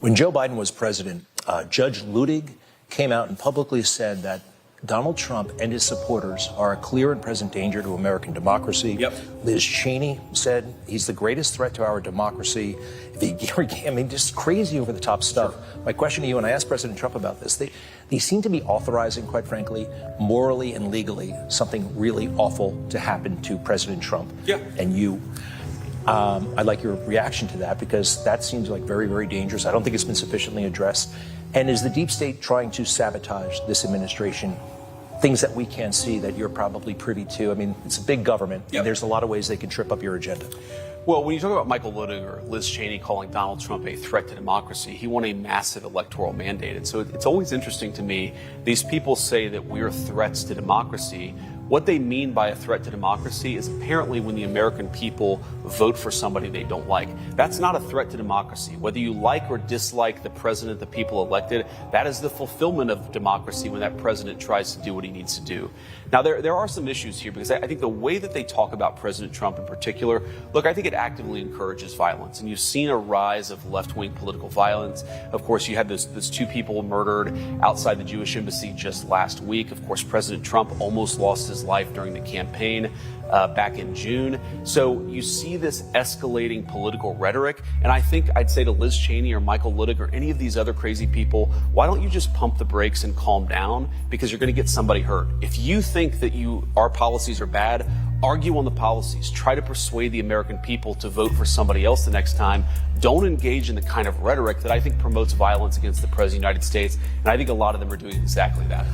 When Joe Biden was president, Judge Ludig came out and publicly said that Donald Trump and his supporters are a clear and present danger to American democracy. Yep. Liz Cheney said he's the greatest threat to our democracy. I mean, just crazy over the top stuff. Sure. My question to you, and I asked President Trump about this, they seem to be authorizing, quite frankly, morally and legally, something really awful to happen to President Trump and you. I'd like your reaction to that, because that seems like very, very dangerous. I don't think it's been sufficiently addressed. And is the deep state trying to sabotage this administration? Things that we can't see that you're probably privy to. I mean, it's a big government, and there's a lot of ways they can trip up your agenda. Well, when you talk about Michael Ludig or Liz Cheney calling Donald Trump a threat to democracy, he won a massive electoral mandate. And so it's always interesting to me, these people say that we're threats to democracy. What they mean by a threat to democracy is apparently when the American people vote for somebody they don't like. That's not a threat to democracy. Whether you like or dislike the president the people elected, that is the fulfillment of democracy when that president tries to do what he needs to do. Now, there are some issues here, because I think the way that they talk about President Trump in particular, look, I think it actively encourages violence. And you've seen a rise of left-wing political violence. Of course, you had those two people murdered outside the Jewish embassy just last week. Of course, President Trump almost lost his life during the campaign back in June. So you see this escalating political rhetoric. And I think I'd say to Liz Cheney or Michael Ludig or any of these other crazy people, why don't you just pump the brakes and calm down? Because you're going to get somebody hurt. If you think that our policies are bad, argue on the policies. Try to persuade the American people to vote for somebody else the next time. Don't engage in the kind of rhetoric that I think promotes violence against the President of the United States. And I think a lot of them are doing exactly that.